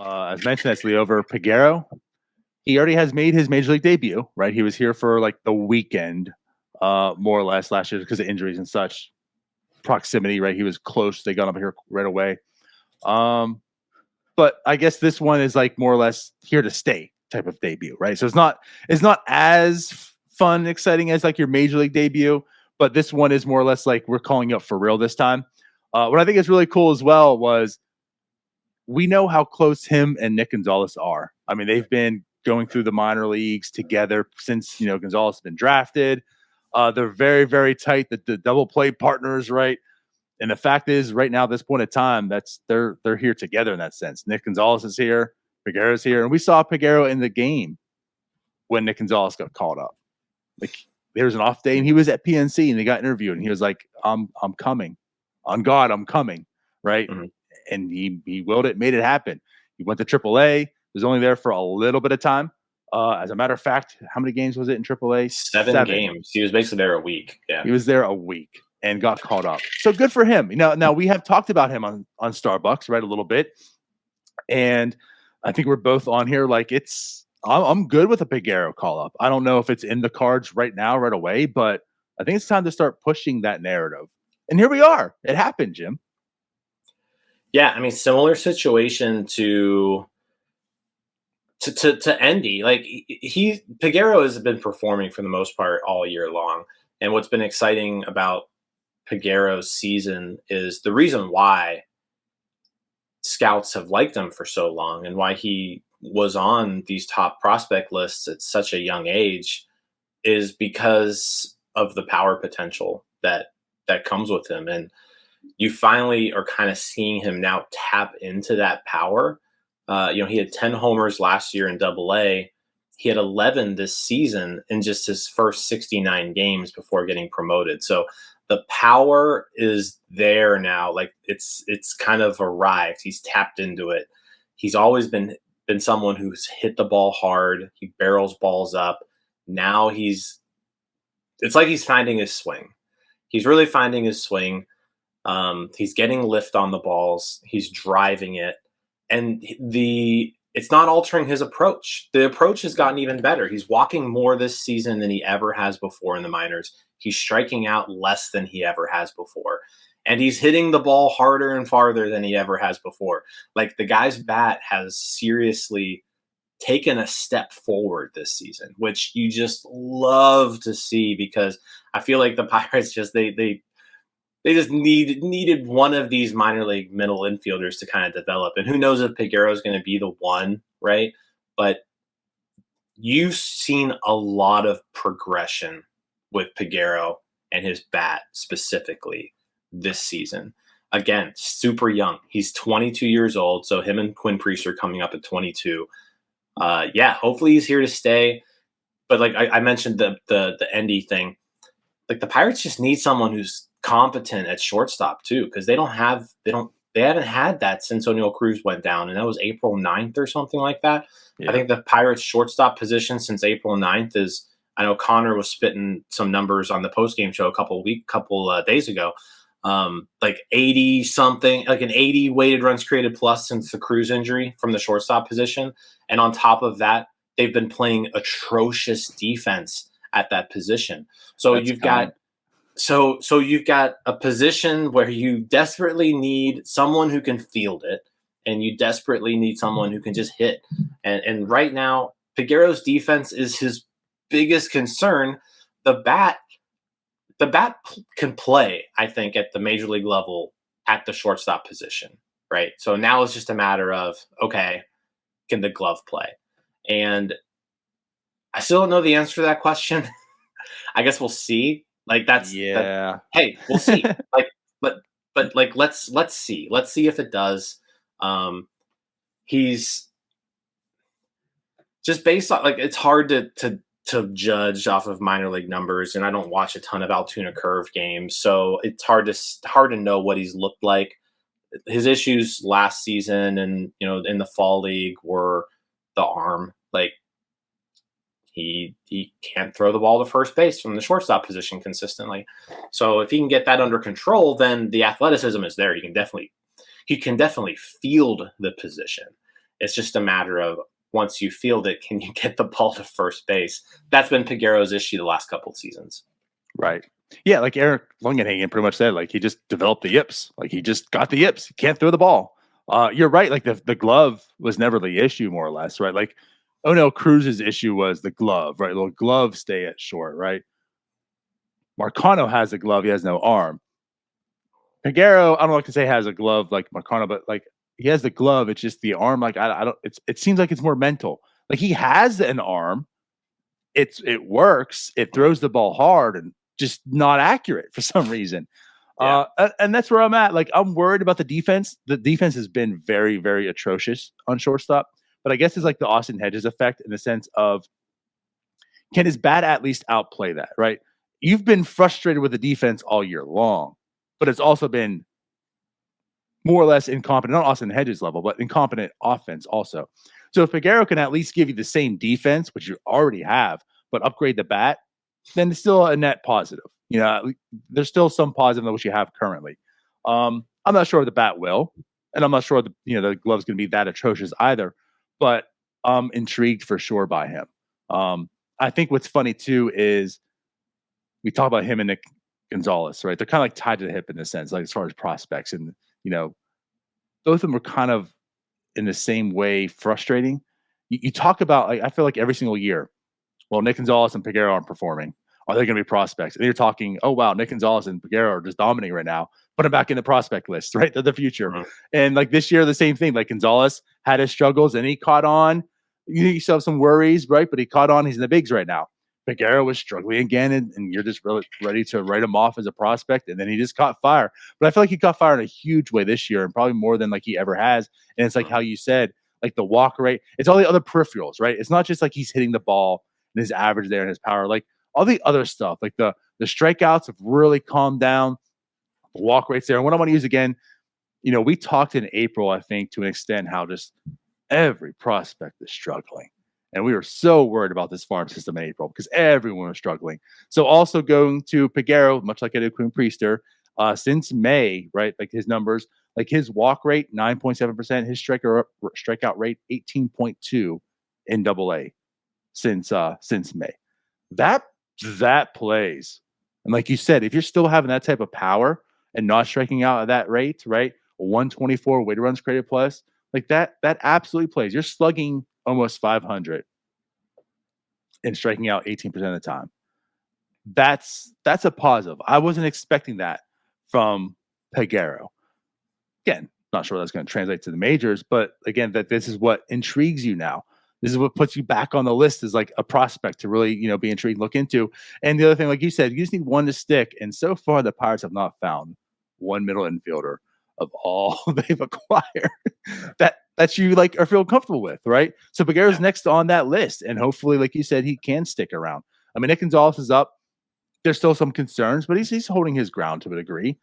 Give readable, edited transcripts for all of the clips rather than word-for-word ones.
As mentioned, that's Liover Peguero. He already has made his major league debut, right? He was here for like the weekend, more or less last year because of injuries and such. Proximity, right? He was close. They got him here right away. But I guess this one is like more or less here to stay type of debut, right? So it's not as fun, exciting as like your major league debut, but this one is more or less like we're calling you up for real this time. What I think is really cool as well was we know how close him and Nick Gonzalez are. I mean, they've been going through the minor leagues together since Gonzalez has been drafted. They're very, very tight. The double play partners, right? And the fact is, right now, at this point in time, they're here together in that sense. Nick Gonzalez is here, Peguero's here, and we saw Peguero in the game when Nick Gonzalez got called up. Like there was an off day, and he was at PNC, and they got interviewed, and he was like, "I'm coming, on God, I'm coming," right? Mm-hmm. And he willed it, made it happen. He went to AAA. Was only there for a little bit of time. As a matter of fact, how many games was it in AAA? Seven games. He was basically there a week. Yeah, he was there a week and got caught up. So good for him. Now we have talked about him on Starbucks, right, a little bit, and I think we're both on here like I'm good with a Peguero call up. I don't know if it's in the cards right now, right away, but I think it's time to start pushing that narrative. And here we are. It happened, Jim. Yeah, I mean, similar situation to Endy. Like Peguero has been performing for the most part all year long. And what's been exciting about Peguero's season is the reason why scouts have liked him for so long and why he was on these top prospect lists at such a young age is because of the power potential that comes with him. And you finally are kind of seeing him now tap into that power. He had 10 homers last year in Double-A. He had 11 this season in just his first 69 games before getting promoted. So the power is there now. Like it's kind of arrived. He's tapped into it. He's always been someone who's hit the ball hard. He barrels balls up. Now it's like he's finding his swing. He's really finding his swing. He's getting lift on the balls. He's driving it. And it's not altering his approach. The approach has gotten even better. He's walking more this season than he ever has before in the minors. He's striking out less than he ever has before. And he's hitting the ball harder and farther than he ever has before. Like the guy's bat has seriously taken a step forward this season, which you just love to see because I feel like the Pirates they just needed one of these minor league middle infielders to kind of develop. And who knows if Peguero is going to be the one, right? But you've seen a lot of progression with Peguero and his bat specifically this season. Again, super young. He's 22 years old. So him and Quinn Priest are coming up at 22. Hopefully he's here to stay. But like I mentioned the Endy thing, like the Pirates just need someone who's competent at shortstop too, because they haven't had that since O'Neal Cruz went down, and that was April 9th or something like that. Yeah. I think the Pirates shortstop position since April 9th is, I know Connor was spitting some numbers on the postgame show a couple days ago, like 80 something, like an 80 weighted runs created plus since the Cruz injury from the shortstop position. And on top of that, they've been playing atrocious defense at that position. So you've got a position where you desperately need someone who can field it, and you desperately need someone who can just hit. And right now, Peguero's defense is his biggest concern. The bat can play, I think, at the major league level at the shortstop position, right? So now it's just a matter of, okay, can the glove play? And I still don't know the answer to that question. I guess we'll see. Like hey, we'll see. but let's see. Let's see if it does. He's just based on, like, it's hard to judge off of minor league numbers, and I don't watch a ton of Altoona Curve games, so it's hard to know what he's looked like. His issues last season and in the fall league were the arm. Like he can't throw the ball to first base from the shortstop position consistently. So if he can get that under control, then the athleticism is there. He can definitely field the position. It's just a matter of once you field it, can you get the ball to first base? That's been Peguero's issue the last couple of seasons. Right. Yeah, like Eric Lungenhagen pretty much said, like he just developed the yips. Like he just got the yips. He can't throw the ball. You're right. Like the glove was never the issue, more or less, right? Like, oh no, Cruz's issue was the glove, right? The glove stay at short, right? Marcano has a glove, he has no arm. Peguero, I don't like to say has a glove like Marcano, but like he has the glove. It's just the arm. Like I don't. It seems like it's more mental. Like he has an arm. It works. It throws the ball hard and just not accurate for some reason. Yeah. And that's where I'm at. Like I'm worried about the defense. The defense has been very, very atrocious on shortstop. But I guess it's like the Austin Hedges effect in the sense of can his bat at least outplay that, right? You've been frustrated with the defense all year long, but it's also been more or less incompetent, not Austin Hedges level, but incompetent offense also. So if Peguero can at least give you the same defense, which you already have, but upgrade the bat, then it's still a net positive. You know, there's still some positive than what you have currently. I'm not sure if the bat will, and I'm not sure the glove's going to be that atrocious either. But I'm intrigued for sure by him. I think what's funny too is we talk about him and Nick Gonzalez, right? They're kind of like tied to the hip in a sense, like as far as prospects, and both of them are kind of in the same way frustrating. You talk about, like, I feel like every single year, well, Nick Gonzalez and Peguero aren't performing. Are they going to be prospects? And you're talking, oh, wow, Nick Gonzalez and Peguero are just dominating right now. Put them back in the prospect list, right? They're the future. Mhm. And like this year, the same thing. Like Gonzalez had his struggles and he caught on. You still have some worries, right? But he caught on. He's in the bigs right now. Peguero was struggling again, and you're just really ready to write him off as a prospect. And then he just caught fire. But I feel like he caught fire in a huge way this year, and probably more than like he ever has. And it's like how you said, like the walk rate. It's all the other peripherals, right? It's not just like he's hitting the ball and his average there and his power. Like all the other stuff, like the strikeouts have really calmed down. The walk rates there. And what I want to use again, we talked in April, I think, to an extent, how just every prospect is struggling. And we were so worried about this farm system in April because everyone was struggling. So also going to Peguero, much like I did Quinn Priester, since May, right? Like his numbers, like his walk rate, 9.7%, his strikeout rate, 18.2 in AA since May. That plays. And like you said, if you're still having that type of power and not striking out at that rate, right? 124 weighted runs created plus, like that absolutely plays. You're slugging almost 500 and striking out 18% of the time. That's a positive. I wasn't expecting that from Peguero. Again, not sure that's going to translate to the majors, but again, that this is what intrigues you now. This is what puts you back on the list as like a prospect to really, be intrigued, look into. And the other thing, like you said, you just need one to stick. And so far, the Pirates have not found one middle infielder of all they've acquired that you like or feel comfortable with, right? So Peguero's next on that list, and hopefully, like you said, he can stick around. I mean, Nick Gonzalez is up. There's still some concerns, but he's holding his ground to a degree.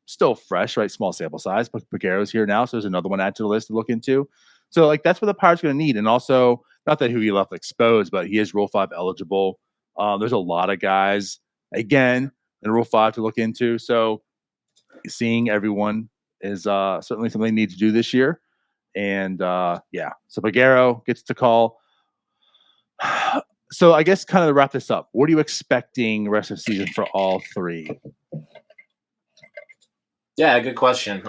Still fresh, right? Small sample size, but Peguero's here now, so there's another one added to the list to look into. So, like, that's what the Pirates are going to need. And also, not that who he left exposed, but he is Rule 5 eligible. There's a lot of guys, again, in Rule 5 to look into. So, seeing everyone is certainly something they need to do this year. And, so Peguero gets to call. So, I guess kind of to wrap this up, what are you expecting the rest of the season for all three? Yeah, good question.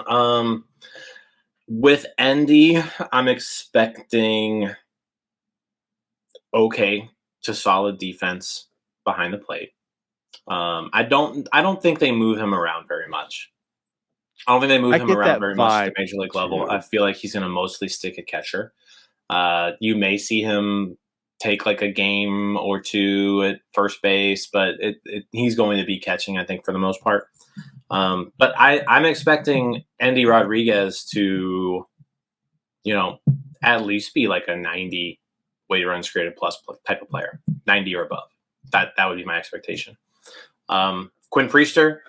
With Endy, I'm expecting okay to solid defense behind the plate. I don't think they move him around very much. I don't think they move him around very much at the major league level. I feel like he's going to mostly stick at catcher. You may see him take like a game or two at first base, but he's going to be catching, I think, for the most part. But I'm expecting Endy Rodriguez to, at least be like a 90 weighted runs created plus type of player, 90 or above. That would be my expectation. Quinn Priester,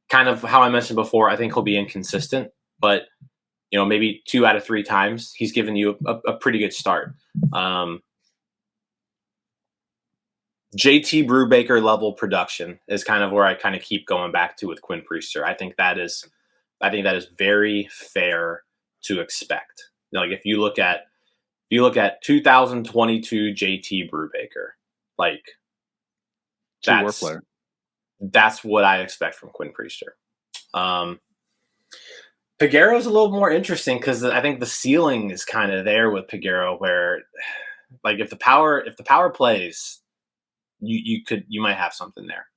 kind of how I mentioned before, I think he'll be inconsistent, but maybe 2 out of 3 times he's given you a pretty good start. JT Brubaker level production is kind of where I kind of keep going back to with Quinn Priester. I think that is very fair to expect. Like if you look at 2022 JT Brubaker, like True work player. that's what I expect from Quinn Priester. Peguero's a little more interesting because I think the ceiling is kind of there with Peguero, where like if the power plays, you might have something there.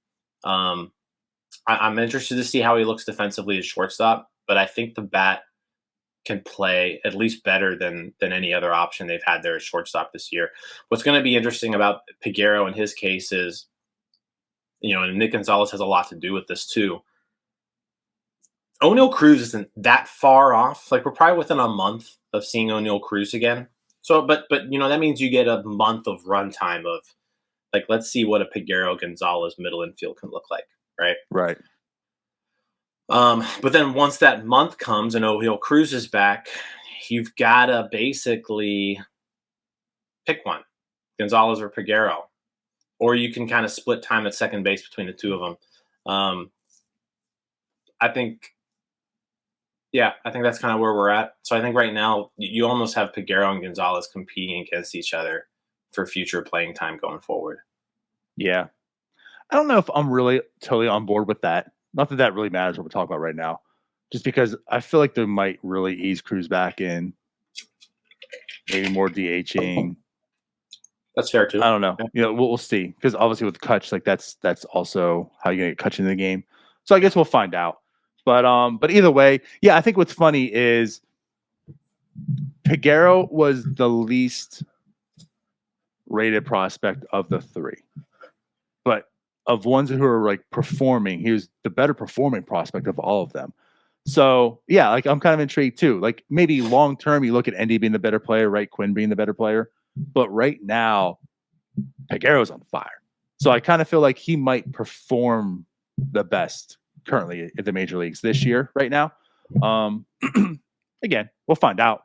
I'm interested to see how he looks defensively as shortstop, but I think the bat can play at least better than any other option they've had there at shortstop this year. What's going to be interesting about Peguero in his case is, and Nick Gonzalez has a lot to do with this too. O'Neal Cruz isn't that far off. Like we're probably within a month of seeing O'Neal Cruz again. So, but that means you get a month of runtime of like, let's see what a Peguero Gonzalez middle infield can look like, right? Right. But then once that month comes and O'Neal Cruz is back, you've got to basically pick one, Gonzalez or Peguero, or you can kind of split time at second base between the two of them. I think that's kind of where we're at. So I think right now you almost have Peguero and Gonzalez competing against each other for future playing time going forward. Yeah. I don't know if I'm really totally on board with that. Not that that really matters what we're talking about right now. Just because I feel like they might really ease Cruz back in. Maybe more DHing. That's fair too. I don't know. We'll see. Because obviously with Kutch, like that's also how you're gonna get Kutch in the game. So I guess we'll find out. But either way, yeah, I think what's funny is Peguero was the least rated prospect of the three. But of ones who are like performing, he was the better performing prospect of all of them. So yeah, like I'm kind of intrigued too. Like maybe long term, you look at Endy being the better player, right? Quinn being the better player. But right now, Peguero's on fire. So I kind of feel like he might perform the best currently at the major leagues this year, right now. Again, we'll find out.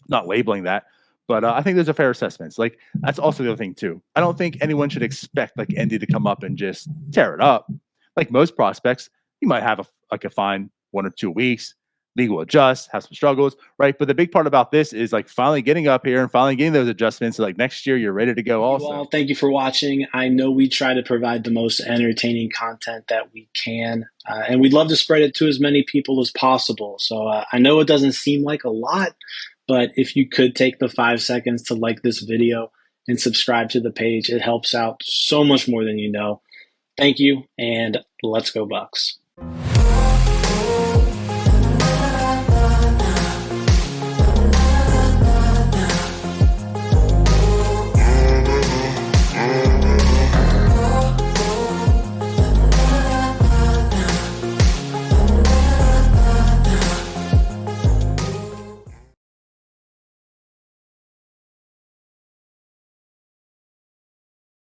Not labeling that, but I think there's a fair assessment. Like that's also the other thing too. I don't think anyone should expect like Endy to come up and just tear it up. Like most prospects, you might have a fine 1 or 2 weeks. League will adjust, have some struggles, right? But the big part about this is like finally getting up here and finally getting those adjustments. So like next year, you're ready to go. Also, thank you for watching. I know we try to provide the most entertaining content that we can, and we'd love to spread it to as many people as possible. So I know it doesn't seem like a lot, but if you could take the 5 seconds to like this video and subscribe to the page, it helps out so much more than you know. Thank you, and let's go Bucks.